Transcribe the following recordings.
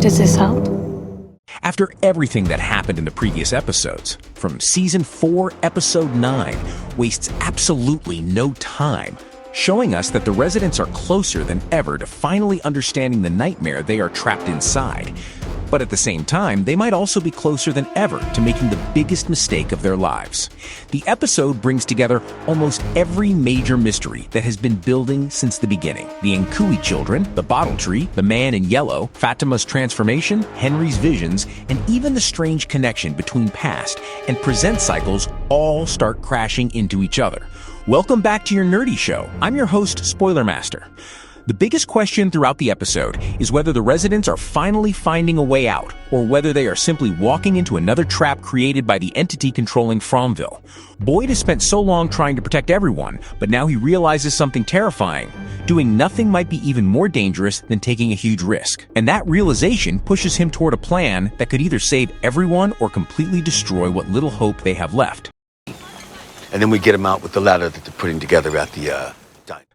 Does this help? After everything that happened in the previous episodes, from Season 4, Episode 9 wastes absolutely no time, showing us that the residents are closer than ever to finally understanding the nightmare they are trapped inside. But at the same time, they might also be closer than ever to making the biggest mistake of their lives. The episode brings together almost every major mystery that has been building since the beginning. The Anghkooey children, the bottle tree, the man in yellow, Fatima's transformation, Henry's visions, and even the strange connection between past and present cycles all start crashing into each other. Welcome back to your nerdy show. I'm your host, Spoiler Master. The biggest question throughout the episode is whether the residents are finally finding a way out, or whether they are simply walking into another trap created by the entity controlling Fromville. Boyd has spent so long trying to protect everyone, but now he realizes something terrifying. Doing nothing might be even more dangerous than taking a huge risk. And that realization pushes him toward a plan that could either save everyone or completely destroy what little hope they have left. And then we get them out with the ladder that they're putting together at the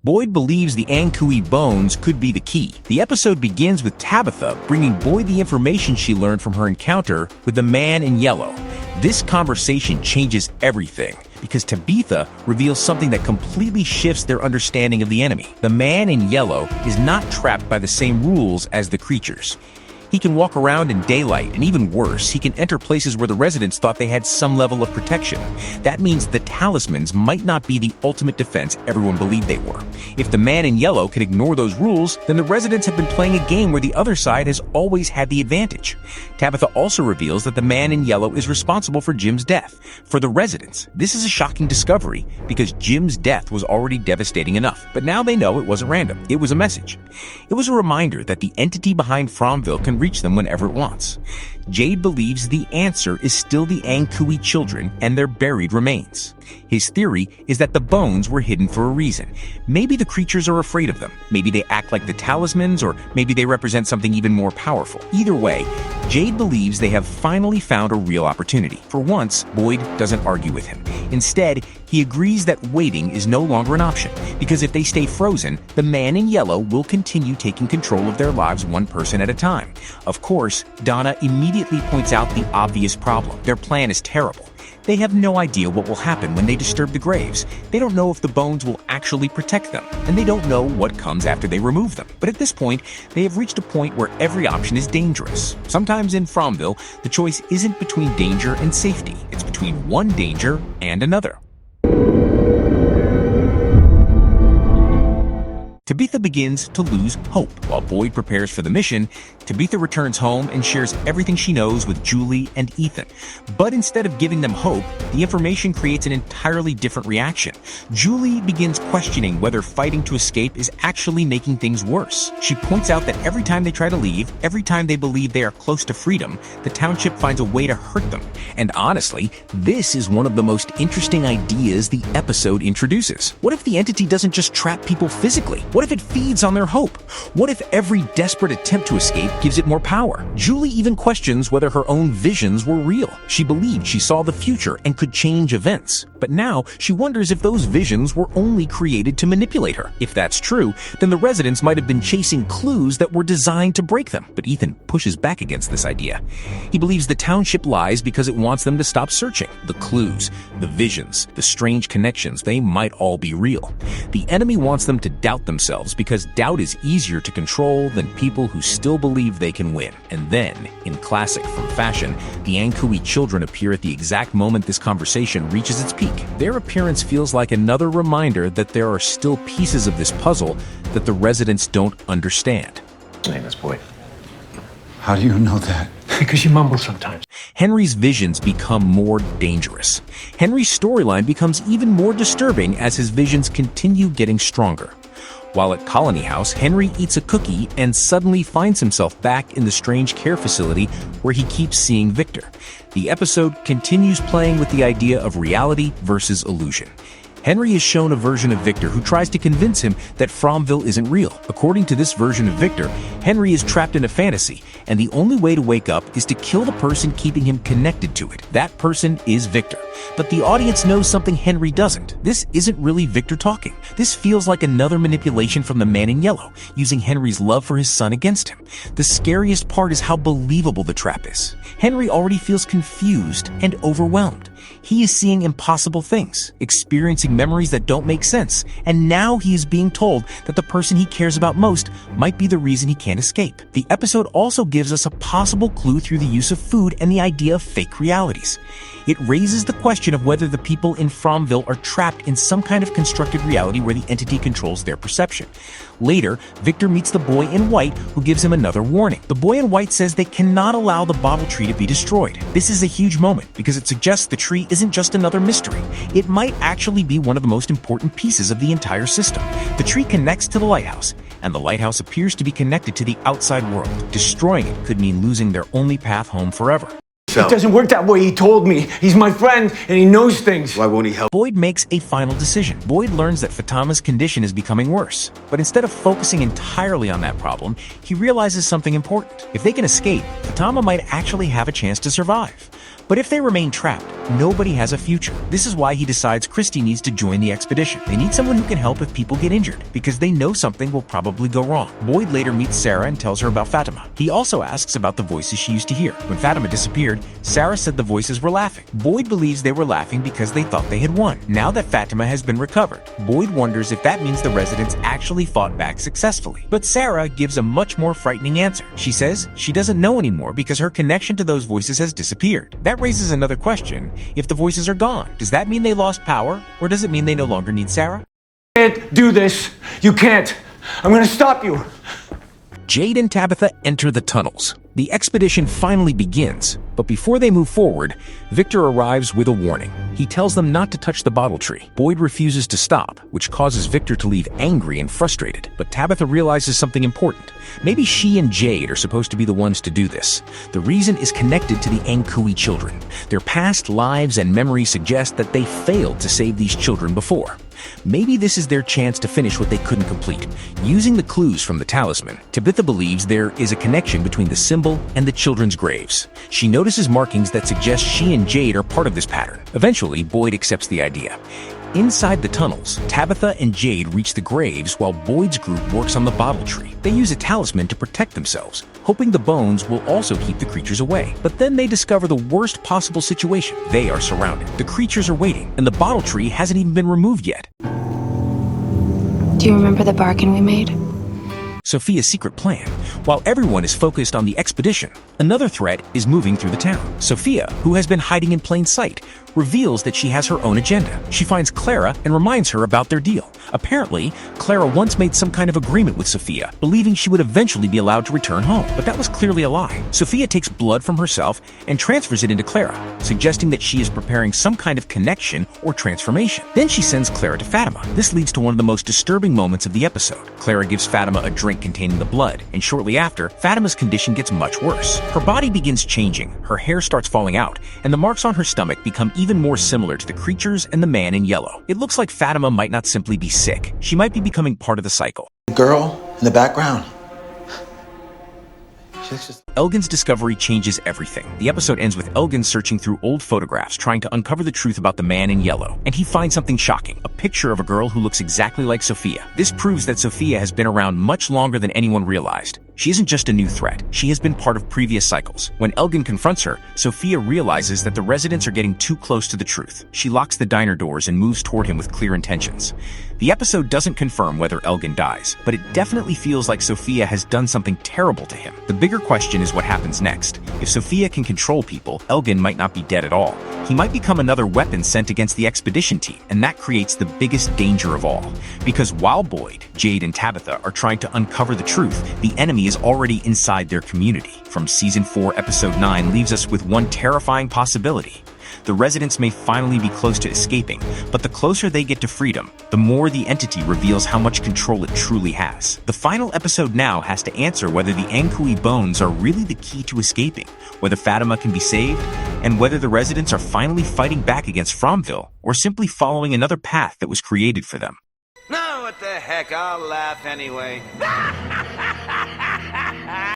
Boyd believes the Anghkooey bones could be the key. The episode begins with Tabitha bringing Boyd the information she learned from her encounter with the man in yellow. This conversation changes everything, because Tabitha reveals something that completely shifts their understanding of the enemy. The man in yellow is not trapped by the same rules as the creatures. He can walk around in daylight, and even worse, he can enter places where the residents thought they had some level of protection. That means the talismans might not be the ultimate defense everyone believed they were. If the man in yellow can ignore those rules, then the residents have been playing a game where the other side has always had the advantage. Tabitha also reveals that the man in yellow is responsible for Jim's death. For the residents, this is a shocking discovery, because Jim's death was already devastating enough. But now they know it wasn't random. It was a message. It was a reminder that the entity behind Fromville can reach them whenever it wants. Jade believes the answer is still the Anghkooey children and their buried remains. His theory is that the bones were hidden for a reason. Maybe the creatures are afraid of them. Maybe they act like the talismans, or maybe they represent something even more powerful. Either way, Jade believes they have finally found a real opportunity. For once, Boyd doesn't argue with him. Instead, he agrees that waiting is no longer an option, because if they stay frozen, the man in yellow will continue taking control of their lives one person at a time. Of course, Donna immediately points out the obvious problem. Their plan is terrible. They have no idea what will happen when they disturb the graves. They don't know if the bones will actually protect them, and they don't know what comes after they remove them. But at this point, they have reached a point where every option is dangerous. Sometimes in Fromville, the choice isn't between danger and safety. It's between one danger and another. Tabitha begins to lose hope. While Boyd prepares for the mission, Tabitha returns home and shares everything she knows with Julie and Ethan. But instead of giving them hope, the information creates an entirely different reaction. Julie begins questioning whether fighting to escape is actually making things worse. She points out that every time they try to leave, every time they believe they are close to freedom, the township finds a way to hurt them. And honestly, this is one of the most interesting ideas the episode introduces. What if the entity doesn't just trap people physically? What if it feeds on their hope? What if every desperate attempt to escape gives it more power? Julie even questions whether her own visions were real. She believed she saw the future and could change events. But now she wonders if those visions were only created to manipulate her. If that's true, then the residents might have been chasing clues that were designed to break them. But Ethan pushes back against this idea. He believes the township lies because it wants them to stop searching. The clues, the visions, the strange connections, they might all be real. The enemy wants them to doubt themselves, because doubt is easier to control than people who still believe they can win. And then, in classic from fashion, the Anghkooey children appear at the exact moment this conversation reaches its peak. Their appearance feels like another reminder that there are still pieces of this puzzle that the residents don't understand. My name is Boyd. How do you know that? Because you mumble sometimes. Henry's visions become more dangerous. Henry's storyline becomes even more disturbing as his visions continue getting stronger. While at Colony House, Henry eats a cookie and suddenly finds himself back in the strange care facility where he keeps seeing Victor. The episode continues playing with the idea of reality versus illusion. Henry is shown a version of Victor who tries to convince him that Fromville isn't real. According to this version of Victor, Henry is trapped in a fantasy, and the only way to wake up is to kill the person keeping him connected to it. That person is Victor. But the audience knows something Henry doesn't. This isn't really Victor talking. This feels like another manipulation from the man in yellow, using Henry's love for his son against him. The scariest part is how believable the trap is. Henry already feels confused and overwhelmed. He is seeing impossible things, experiencing memories that don't make sense, and now he is being told that the person he cares about most might be the reason he can't escape. The episode also gives us a possible clue through the use of food and the idea of fake realities. It raises the question of whether the people in Fromville are trapped in some kind of constructed reality where the entity controls their perception. Later, Victor meets the boy in white who gives him another warning. The boy in white says they cannot allow the bottle tree to be destroyed. This is a huge moment because it suggests the tree isn't just another mystery. It might actually be one of the most important pieces of the entire system. The tree connects to the lighthouse, and the lighthouse appears to be connected to the outside world. Destroying it could mean losing their only path home forever. So, It doesn't work that way, he told me. He's my friend, and he knows things. why won't he help? Boyd makes a final decision. Boyd learns that Fatima's condition is becoming worse. But instead of focusing entirely on that problem, he realizes something important. If they can escape, Fatima might actually have a chance to survive. But if they remain trapped, nobody has a future. This is why he decides Christy needs to join the expedition. They need someone who can help if people get injured, because they know something will probably go wrong. Boyd later meets Sarah and tells her about Fatima. He also asks about the voices she used to hear. When Fatima disappeared, Sarah said the voices were laughing. Boyd believes they were laughing because they thought they had won. Now that Fatima has been recovered, Boyd wonders if that means the residents actually fought back successfully. But Sarah gives a much more frightening answer. She says she doesn't know anymore because her connection to those voices has disappeared. That raises another question. If the voices are gone, does that mean they lost power, or does it mean they no longer need Sarah? You can't do this. You can't. I'm gonna stop you. Jade and Tabitha enter the tunnels. The expedition finally begins, but before they move forward, Victor arrives with a warning. He tells them not to touch the bottle tree. Boyd refuses to stop, which causes Victor to leave angry and frustrated. But Tabitha realizes something important. Maybe she and Jade are supposed to be the ones to do this. The reason is connected to the Anghkooey children. Their past lives and memories suggest that they failed to save these children before. Maybe this is their chance to finish what they couldn't complete. Using the clues from the talisman, Tabitha believes there is a connection between the symbol and the children's graves. She notices markings that suggest she and Jade are part of this pattern. Eventually, Boyd accepts the idea. Inside the tunnels, Tabitha and Jade reach the graves while Boyd's group works on the bottle tree. They use a talisman to protect themselves, hoping the bones will also keep the creatures away. But then they discover the worst possible situation. They are surrounded. The creatures are waiting, and the bottle tree hasn't even been removed yet. Do you remember the bargain we made? Sophia's secret plan. While everyone is focused on the expedition, another threat is moving through the town. Sophia, who has been hiding in plain sight, reveals that she has her own agenda. She finds Clara and reminds her about their deal. Apparently, Clara once made some kind of agreement with Sophia, believing she would eventually be allowed to return home. But that was clearly a lie. Sophia takes blood from herself and transfers it into Clara, suggesting that she is preparing some kind of connection or transformation. Then she sends Clara to Fatima. This leads to one of the most disturbing moments of the episode. Clara gives Fatima a drink containing the blood, and shortly after, Fatima's condition gets much worse. Her body begins changing, her hair starts falling out, and the marks on her stomach become even more similar to the creatures and the man in yellow. It looks like Fatima might not simply be sick. She might be becoming part of the cycle. The girl in the background. She's just... Elgin's discovery changes everything. The episode ends with Elgin searching through old photographs, trying to uncover the truth about the man in yellow. And he finds something shocking, a picture of a girl who looks exactly like Sophia. This proves that Sophia has been around much longer than anyone realized. She isn't just a new threat. She has been part of previous cycles. When Elgin confronts her, Sophia realizes that the residents are getting too close to the truth. She locks the diner doors and moves toward him with clear intentions. The episode doesn't confirm whether Elgin dies, but it definitely feels like Sophia has done something terrible to him. The bigger question is what happens next. If Sophia can control people, Elgin might not be dead at all. He might become another weapon sent against the expedition team, and that creates the biggest danger of all. Because while Boyd, Jade, and Tabitha are trying to uncover the truth, the enemy is already inside their community. From Season 4, Episode 9 leaves us with one terrifying possibility. The residents may finally be close to escaping, but the closer they get to freedom, the more the entity reveals how much control it truly has. The final episode now has to answer whether the Anghkooey bones are really the key to escaping, whether Fatima can be saved, and whether the residents are finally fighting back against Fromville or simply following another path that was created for them. No, what the heck, I'll laugh anyway.